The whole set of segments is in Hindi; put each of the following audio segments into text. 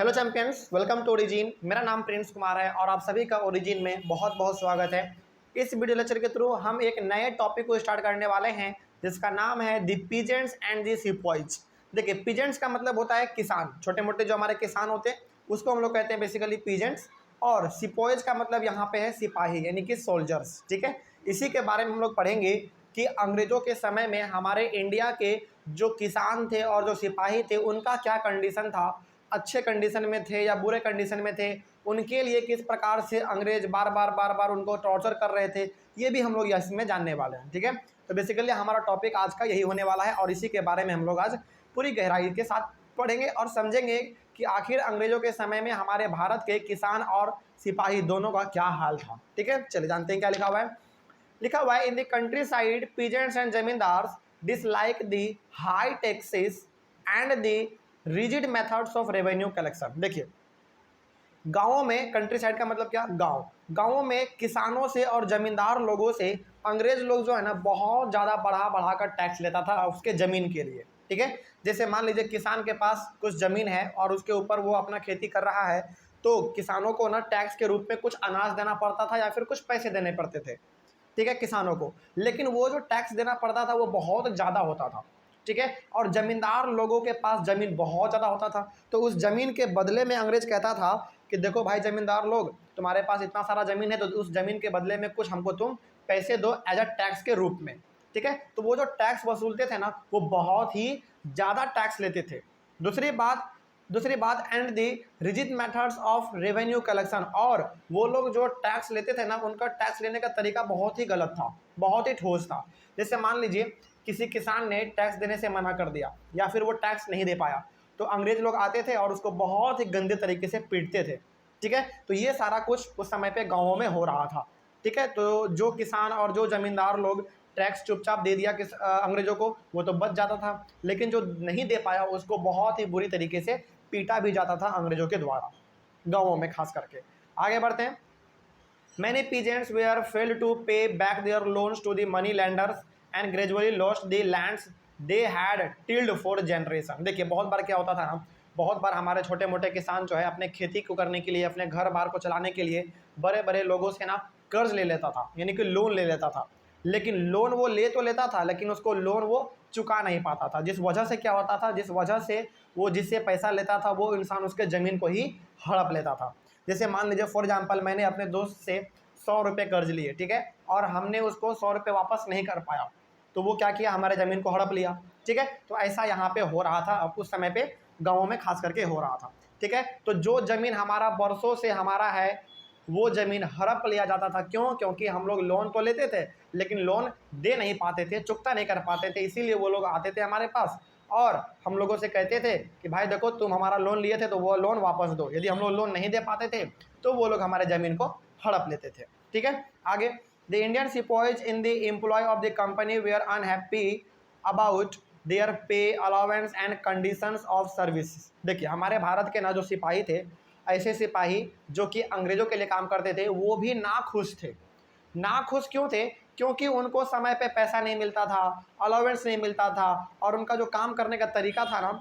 Hello champions, welcome to Origin. मेरा नाम प्रिंस कुमार है और आप सभी का ओरिजिन में बहुत बहुत स्वागत है। इस वीडियो लेक्चर के थ्रू हम एक नए टॉपिक को स्टार्ट करने वाले हैं जिसका नाम है दी पीजेंट्स एंड दी सिपॉइज। देखिए, पीजेंट्स का मतलब होता है किसान, छोटे मोटे जो हमारे किसान होते हैं उसको हम लोग कहते हैं बेसिकली पीजेंट्स। और सिपॉइज का मतलब यहाँ पे है सिपाही यानी कि सोल्जर्स। ठीक है, इसी के बारे में हम लोग पढ़ेंगे कि अंग्रेजों के समय में हमारे इंडिया के जो किसान थे और जो सिपाही थे उनका क्या कंडीशन था, अच्छे कंडीशन में थे या बुरे कंडीशन में थे, उनके लिए किस प्रकार से अंग्रेज बार बार उनको टॉर्चर कर रहे थे, ये भी हम लोग इसमें जानने वाले हैं। ठीक है, तो बेसिकली हमारा टॉपिक आज का यही होने वाला है और इसी के बारे में हम लोग आज पूरी गहराई के साथ पढ़ेंगे और समझेंगे कि आखिर अंग्रेजों के समय में हमारे भारत के किसान और सिपाही दोनों का क्या हाल था। ठीक है, चलिए जानते हैं क्या लिखा हुआ है। लिखा हुआ है, इन the country side peasants and zamindars dislike the high taxes and the rigid methods of revenue collection. देखिए, गांवों में, कंट्री साइड का मतलब क्या, गांवों में किसानों से और जमींदार लोगों से अंग्रेज लोग जो है ना बहुत ज़्यादा बढ़ा कर टैक्स लेता था उसके ज़मीन के लिए। ठीक है, जैसे मान लीजिए किसान के पास कुछ ज़मीन है और उसके ऊपर वो अपना खेती कर रहा है, तो किसानों को ना टैक्स के रूप में कुछ अनाज देना पड़ता था या फिर कुछ पैसे देने पड़ते थे। ठीक है, किसानों को, लेकिन वो जो टैक्स देना पड़ता था वो बहुत ज़्यादा होता था। ठीक है, और जमींदार लोगों के पास ज़मीन बहुत ज़्यादा होता था, तो उस ज़मीन के बदले में अंग्रेज कहता था कि देखो भाई जमींदार लोग, तुम्हारे पास इतना सारा ज़मीन है तो उस ज़मीन के बदले में कुछ हमको तुम पैसे दो एज अ टैक्स के रूप में। ठीक है, तो वो जो टैक्स वसूलते थे ना वो बहुत ही ज़्यादा टैक्स लेते थे। दूसरी बात and the rigid methods of revenue collection, और वो लोग जो टैक्स लेते थे ना उनका टैक्स लेने का तरीका बहुत ही गलत था, बहुत ही ठोस था। जैसे मान लीजिए किसी किसान ने टैक्स देने से मना कर दिया या फिर वो टैक्स नहीं दे पाया, तो अंग्रेज लोग आते थे और उसको बहुत ही गंदे तरीके से पीटते थे। ठीक है, तो ये सारा कुछ उस समय पे गाँवों में हो रहा था। ठीक है, तो जो किसान और जो जमींदार लोग टैक्स चुपचाप दे दिया अंग्रेजों को, वो तो बच जाता था, लेकिन जो नहीं दे पाया उसको बहुत ही बुरी तरीके से पीटा भी जाता था अंग्रेजों के द्वारा, गाँवों में खास करके। आगे बढ़ते हैं। Many peasants were failed to pay back their loans to the money lenders and gradually lost the lands they had tilled for generation। देखिए, बहुत बार क्या होता था ना, बहुत बार हमारे छोटे मोटे किसान जो है अपने खेती को करने के लिए, अपने घर बार को चलाने के लिए बड़े बड़े लोगों से ना कर्ज ले लेता था, यानी कि लोन ले लेता था। लेकिन लोन वो ले तो लेता था लेकिन उसको लोन वो चुका नहीं पाता था, जिस वजह से क्या होता था, जिस वजह से वो जिससे पैसा लेता था वो इंसान उसके ज़मीन को ही हड़प लेता था। जैसे मान लीजिए फॉर एग्जांपल मैंने अपने दोस्त से 100 रुपये कर्ज लिए, ठीक है, और हमने उसको 100 रुपये वापस नहीं कर पाया, तो वो क्या किया, हमारे ज़मीन को हड़प लिया। ठीक है, तो ऐसा यहाँ पे हो रहा था, अब उस समय पे गाँवों में खास करके हो रहा था। ठीक है, तो जो ज़मीन हमारा बरसों से हमारा है वो ज़मीन हड़प लिया जाता था। क्यों? क्योंकि हम लोग लोन तो लेते थे लेकिन लोन दे नहीं पाते थे, चुकता नहीं कर पाते थे, इसीलिए वो लोग आते थे हमारे पास और हम लोगों से कहते थे कि भाई देखो तुम हमारा लोन लिए थे तो वो लोन वापस दो। यदि हम लोग लोन नहीं दे पाते थे तो वो लोग हमारे ज़मीन को हड़प लेते थे। ठीक है, आगे, the Indian sepoys in the employ of the company were unhappy about their pay allowance and conditions of service. देखिए, हमारे भारत के ना जो सिपाही थे, ऐसे सिपाही जो कि अंग्रेजों के लिए काम करते थे, वो भी नाखुश थे। नाखुश क्यों थे? क्योंकि उनको समय पे पैसा नहीं मिलता था, अलाउंस नहीं मिलता था, और उनका जो काम करने का तरीका था ना,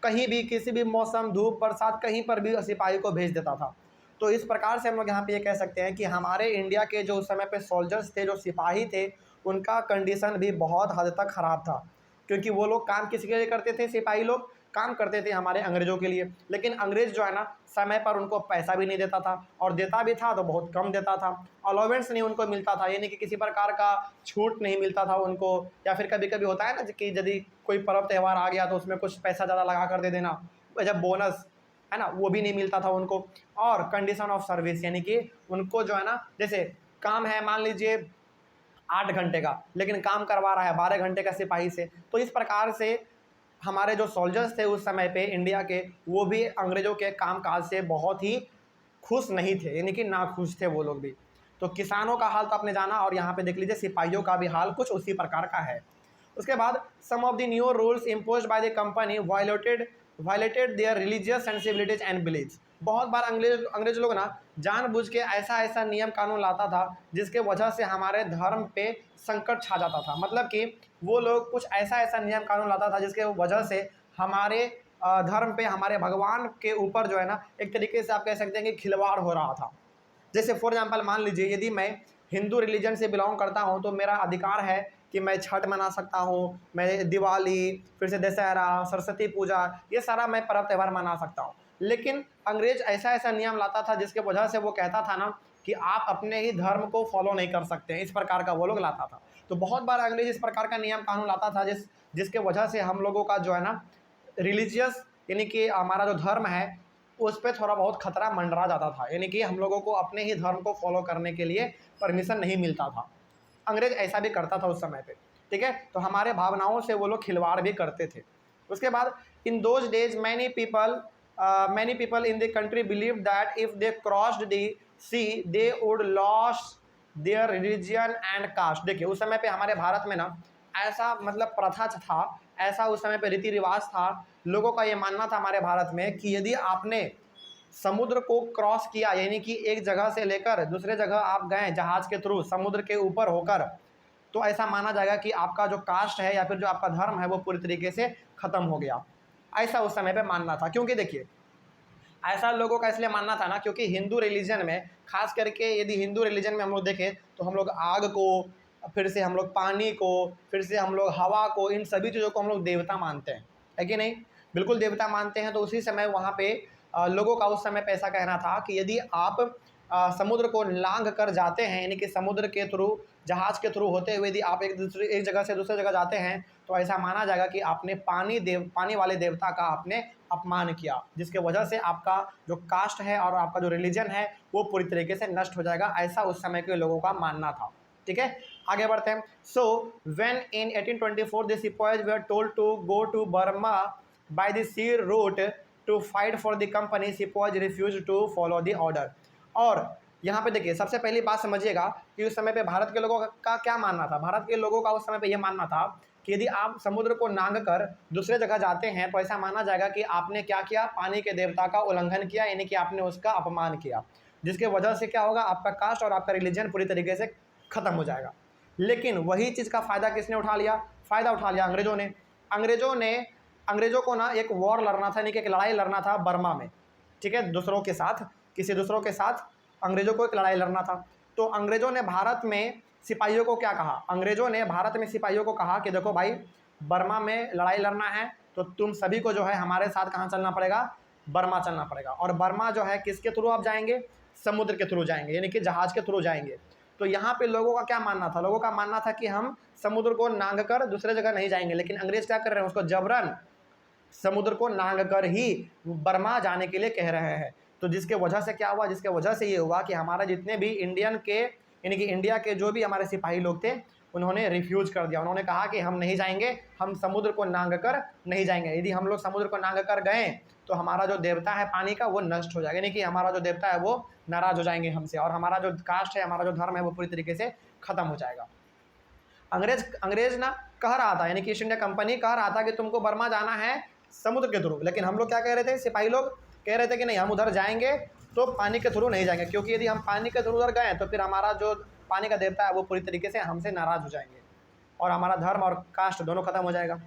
कहीं भी किसी भी मौसम, धूप बरसात, कहीं पर भी सिपाही को भेज देता था। तो इस प्रकार से हम लोग यहाँ पे ये कह सकते हैं कि हमारे इंडिया के जो उस समय पे सोल्जर्स थे, जो सिपाही थे, उनका कंडीशन भी बहुत हद तक ख़राब था। क्योंकि वो लोग काम किसके लिए करते थे? सिपाही लोग काम करते थे हमारे अंग्रेज़ों के लिए, लेकिन अंग्रेज़ जो है ना समय पर उनको पैसा भी नहीं देता था, और देता भी था तो बहुत कम देता था। अलाउंस नहीं उनको मिलता था, यानी कि किसी प्रकार का छूट नहीं मिलता था उनको, या फिर कभी कभी होता है ना कि यदि कोई पर्व त्यौहार आ गया तो उसमें कुछ पैसा ज़्यादा लगा कर दे देना, जब बोनस है ना, वो भी नहीं मिलता था उनको। और कंडीशन ऑफ सर्विस, यानी कि उनको जो है ना, जैसे काम है मान लीजिए 8 घंटे का, लेकिन काम करवा रहा है 12 घंटे का सिपाही से, तो इस प्रकार से हमारे जो सोल्जर्स थे उस समय पे इंडिया के, वो भी अंग्रेज़ों के कामकाज से बहुत ही खुश नहीं थे, यानी कि नाखुश थे वो लोग भी। तो किसानों का हाल तो आपने जाना, और यहाँ पे देख लीजिए सिपाहियों का भी हाल कुछ उसी प्रकार का है। उसके बाद, some of the new rules imposed by the company violated their religious sensibilities and beliefs. बहुत बार अंग्रेज लोग ना जानबूझ के ऐसा ऐसा नियम कानून लाता था जिसके वजह से हमारे धर्म पे संकट छा जाता था। मतलब कि वो लोग कुछ ऐसा ऐसा नियम कानून लाता था जिसके वजह से हमारे धर्म पे, हमारे भगवान के ऊपर जो है ना एक तरीके से आप कह सकते हैं कि खिलवाड़ हो रहा था। जैसे फॉर एग्जांपल मान लीजिए यदि मैं हिंदू रिलीजन से बिलोंग करता हूँ तो मेरा अधिकार है कि मैं छठ मना सकता हूँ, मैं दिवाली, फिर से दशहरा, सरस्वती पूजा, ये सारा मैं पर्व त्यौहार मना सकता हूँ। लेकिन अंग्रेज ऐसा ऐसा नियम लाता था जिसके वजह से वो कहता था ना कि आप अपने ही धर्म को फॉलो नहीं कर सकते हैं, इस प्रकार का वो लोग लाता था। तो बहुत बार अंग्रेज इस प्रकार का नियम कानून लाता था जिसके वजह से हम लोगों का जो है ना रिलीजियस, यानी कि हमारा जो धर्म है उस पर थोड़ा बहुत खतरा मंडरा जाता था, यानी कि हम लोगों को अपने ही धर्म को फॉलो करने के लिए परमिशन नहीं मिलता था। अंग्रेज ऐसा भी करता था उस समय पे, ठीक है। तो हमारे भावनाओं से वो लोग खिलवाड़ भी करते थे। उसके बाद in those days many people in the country believe that if they crossed the sea they would lose their religion and caste. देखिए उस समय पे हमारे भारत में ना ऐसा मतलब प्रथा था, ऐसा उस समय पे रीति रिवाज था, लोगों का ये मानना था हमारे भारत में कि यदि आपने समुद्र को क्रॉस किया, यानी कि एक जगह से लेकर दूसरे जगह आप गए जहाज के थ्रू समुद्र के ऊपर होकर, तो ऐसा माना जाएगा कि आपका जो कास्ट है या फिर जो आपका धर्म है वो पूरी तरीके से खत्म हो गया। ऐसा उस समय पे मानना था। क्योंकि देखिए ऐसा लोगों का इसलिए मानना था ना क्योंकि हिंदू रिलीजन में, खास करके यदि हिंदू रिलीजन में हम लोग देखें तो हम लोग आग को, फिर से हम लोग पानी को, फिर से हम लोग हवा को, इन सभी चीज़ों को हम लोग देवता मानते हैं, है कि नहीं? बिल्कुल देवता मानते हैं। तो उसी समय वहाँ पे लोगों का उस समय पे ऐसा कहना था कि यदि आप समुद्र को लांघ कर जाते हैं, यानी कि समुद्र के थ्रू, जहाज के थ्रू होते हुए यदि आप एक जगह से दूसरी जगह जाते हैं तो ऐसा माना जाएगा कि आपने पानी वाले देवता का आपने अपमान किया, जिसके वजह से आपका जो कास्ट है और आपका जो रिलीजन है वो पूरी तरीके से नष्ट हो जाएगा। ऐसा उस समय के लोगों का मानना था, ठीक है। आगे बढ़ते हैं। So when in 1824 the sipahis were told to go to Burma by the sea route to fight for the company, sipahis refuse to follow the order. और यहाँ पे देखिए सबसे पहली बात समझिएगा कि उस समय पे भारत के लोगों का क्या मानना था। भारत के लोगों का उस समय पे यह मानना था कि यदि आप समुद्र को लांघ कर दूसरे जगह जाते हैं तो ऐसा माना जाएगा कि आपने क्या किया, पानी के देवता का उल्लंघन किया, यानी कि आपने उसका अपमान किया, जिसके वजह से क्या होगा, आपका कास्ट और आपका रिलीजन पूरी तरीके से खत्म हो जाएगा। लेकिन वही चीज़ का फ़ायदा किसने उठा लिया? फ़ायदा उठा लिया अंग्रेज़ों को ना एक वॉर लड़ना था, यानी कि एक लड़ाई लड़ना था बर्मा में, ठीक है, दूसरों के साथ, किसी दूसरों के साथ अंग्रेज़ों को एक लड़ाई लड़ना था। तो अंग्रेज़ों ने भारत में सिपाहियों को क्या कहा? अंग्रेज़ों ने भारत में सिपाहियों को कहा कि देखो भाई, बर्मा में लड़ाई लड़ना है तो तुम सभी को जो है हमारे साथ कहाँ चलना पड़ेगा? बर्मा चलना पड़ेगा। और बर्मा जो है किसके थ्रू आप जाएंगे? समुद्र के थ्रू जाएंगे, यानी कि जहाज़ के थ्रू जाएंगे। तो यहाँ पे लोगों का क्या मानना था? लोगों का मानना था कि हम समुद्र को लांघ कर दूसरे जगह नहीं जाएंगे, लेकिन अंग्रेज़ क्या कर रहे हैं? उसको जबरन समुद्र को लांघ कर ही बर्मा जाने के लिए कह रहे हैं। तो जिसके वजह से क्या हुआ? जिसके वजह से ये हुआ कि हमारा जितने भी इंडियन के, यानी कि इंडिया के जो भी हमारे सिपाही लोग थे, उन्होंने रिफ्यूज कर दिया। उन्होंने कहा कि हम नहीं जाएंगे, हम समुद्र को लांघ कर नहीं जाएंगे। यदि हम लोग समुद्र को लांघ कर गए तो हमारा जो देवता है पानी का वो नष्ट हो जाएगा, यानी कि हमारा जो देवता है वो नाराज़ हो जाएंगे हमसे, और हमारा जो कास्ट है, हमारा जो धर्म है वो पूरी तरीके से खत्म हो जाएगा। अंग्रेज ना कह रहा था, यानी कि ईस्ट इंडिया कंपनी कह रहा था कि तुमको बर्मा जाना है समुद्र के थ्रू, लेकिन हम लोग क्या कह रहे थे? सिपाही लोग कह रहे थे कि नहीं, हम उधर जाएंगे तो पानी के थ्रू नहीं जाएंगे, क्योंकि यदि हम पानी के थ्रू उधर गए तो फिर हमारा जो पानी का देवता है वो पूरी तरीके से हमसे नाराज़ हो जाएंगे और हमारा धर्म और कास्ट दोनों खत्म हो जाएगा,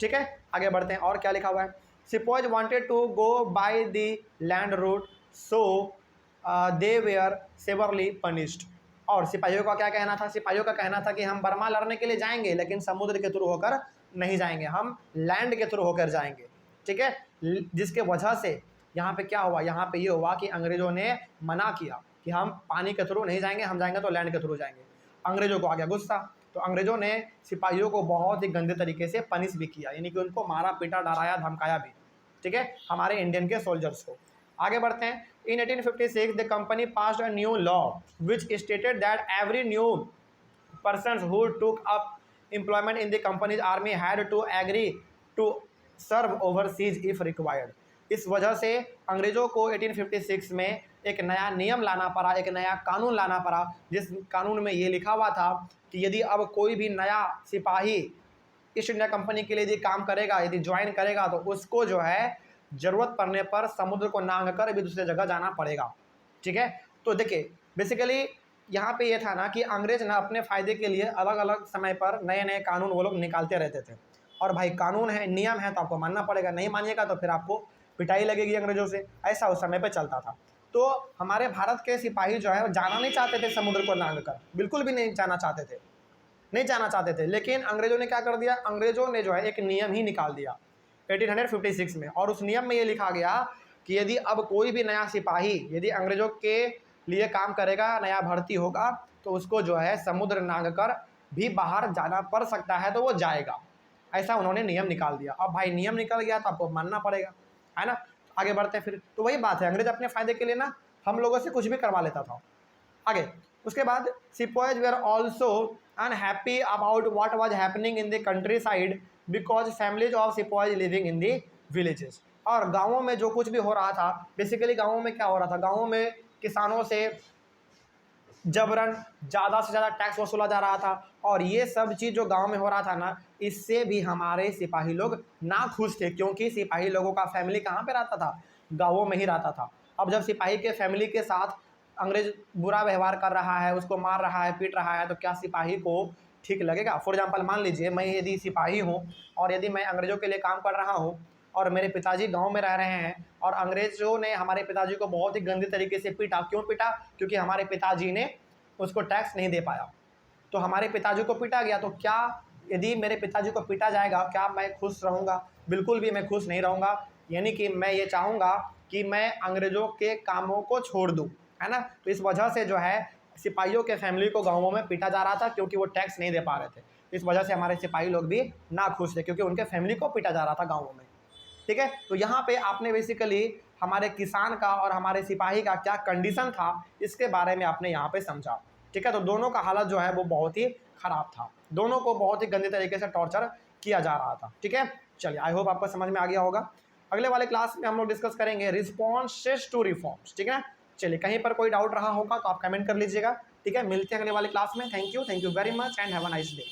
ठीक है। आगे बढ़ते हैं और क्या लिखा हुआ है। Sipahis wanted to go by the land route, so they were severely punished. और सिपाहियों का क्या कहना था? सिपाहियों का कहना था कि हम बर्मा लड़ने के लिए जाएंगे लेकिन समुद्र के थ्रू होकर नहीं जाएंगे, हम लैंड के थ्रू होकर जाएंगे, ठीक है। जिसके वजह से यहाँ पे क्या हुआ? यहाँ पे ये हुआ कि अंग्रेजों ने मना किया कि हम पानी के थ्रू नहीं जाएंगे, हम जाएंगे तो लैंड के थ्रू जाएंगे। अंग्रेजों को आ गया गुस्सा, तो अंग्रेजों ने सिपाहियों को बहुत ही गंदे तरीके से पनिश भी किया, यानी कि उनको मारा पीटा, डराया धमकाया भी, ठीक है, हमारे इंडियन के सोल्जर्स को। आगे बढ़ते हैं। In 1856, the company passed a new law which stated that every new person who took up employment in the company's army had to agree to serve overseas if required. इस वजह से अंग्रेजों को 1856 में एक नया नियम लाना पड़ा, एक नया कानून लाना पड़ा, जिस कानून में ये लिखा हुआ था कि यदि अब कोई भी नया सिपाही ईस्ट इंडिया कंपनी के लिए यदि काम करेगा, यदि ज्वाइन करेगा, तो उसको जो है ज़रूरत पड़ने पर समुद्र को लांघ कर भी दूसरी जगह जाना पड़ेगा, ठीक है। तो देखिए बेसिकली यहाँ पे ये था ना कि अंग्रेज ना अपने फ़ायदे के लिए अलग अलग समय पर नए नए कानून वो लोग निकालते रहते थे, और भाई कानून है, नियम है, तो आपको मानना पड़ेगा, नहीं मानिएगा तो फिर आपको पिटाई लगेगी अंग्रेजों से। ऐसा उस समय पे चलता था। तो हमारे भारत के सिपाही जो है वो जाना नहीं चाहते थे समुद्र को लांघ कर, बिल्कुल भी नहीं जाना चाहते थे, नहीं जाना चाहते थे। लेकिन अंग्रेजों ने क्या कर दिया, अंग्रेजों ने जो है एक नियम ही निकाल दिया 1856 में, और उस नियम में ये लिखा गया कि यदि अब कोई भी नया सिपाही यदि अंग्रेजों के लिए काम करेगा, नया भर्ती होगा, तो उसको जो है समुद्र लांघ कर भी बाहर जाना पड़ सकता है, तो वो जाएगा। ऐसा उन्होंने नियम निकाल दिया। अब भाई नियम निकल गया तो आपको मानना पड़ेगा, है ना। आगे बढ़ते हैं फिर, तो वही बात है, अंग्रेज अपने फायदे के लिए ना हम लोगों से कुछ भी करवा लेता था। आगे उसके बाद sipahis were also unhappy about what was happening in the countryside because families of sipahis living in the villages. और गाँवों में जो कुछ भी हो रहा था, बेसिकली गाँवों में क्या हो रहा था, गाँवों में किसानों से जबरन ज़्यादा से ज़्यादा टैक्स वसूला जा रहा था, और ये सब चीज़ जो गांव में हो रहा था ना, इससे भी हमारे सिपाही लोग ना खुश थे, क्योंकि सिपाही लोगों का फैमिली कहाँ पे रहता था, गाँवों में ही रहता था। अब जब सिपाही के फैमिली के साथ अंग्रेज बुरा व्यवहार कर रहा है, उसको मार रहा है, पीट रहा है, तो क्या सिपाही को ठीक लगेगा। फॉर एग्जाम्पल मान लीजिए मैं यदि सिपाही हूँ और यदि मैं अंग्रेज़ों के लिए काम कर रहा हूँ और मेरे पिताजी गांव में रह रहे हैं और अंग्रेज़ों ने हमारे पिताजी को बहुत ही गंदे तरीके से पीटा। क्यों पीटा, क्योंकि हमारे पिताजी ने उसको टैक्स नहीं दे पाया, तो हमारे पिताजी को पीटा गया। तो क्या यदि मेरे पिताजी को पीटा जाएगा, क्या मैं खुश रहूँगा? बिल्कुल भी मैं खुश नहीं रहूँगा। यानी कि मैं ये चाहूँगा कि मैं अंग्रेज़ों के कामों को छोड़ दूँ, है ना। तो इस वजह से जो है सिपाहियों के फैमिली को गाँवों में पीटा जा रहा था, क्योंकि वो टैक्स नहीं दे पा रहे थे। इस वजह से हमारे सिपाही लोग भी ना खुश थे, क्योंकि उनके फैमिली को पीटा जा रहा था गाँवों में। ठीक है, तो यहाँ पे आपने बेसिकली हमारे किसान का और हमारे सिपाही का क्या कंडीशन था, इसके बारे में आपने यहाँ पे समझा। ठीक है, तो दोनों का हालत जो है वो बहुत ही खराब था, दोनों को बहुत ही गंदे तरीके से टॉर्चर किया जा रहा था। ठीक है, चलिए आई होप आपको समझ में आ गया होगा। अगले वाले क्लास में हम लोग डिस्कस करेंगे रिस्पॉन्सेस टू रिफॉर्म्स। ठीक है, चलिए कहीं पर कोई डाउट रहा होगा तो आप कमेंट कर लीजिएगा। ठीक है, मिलते हैं अगले वाले क्लास में। Thank you very much and have a nice day.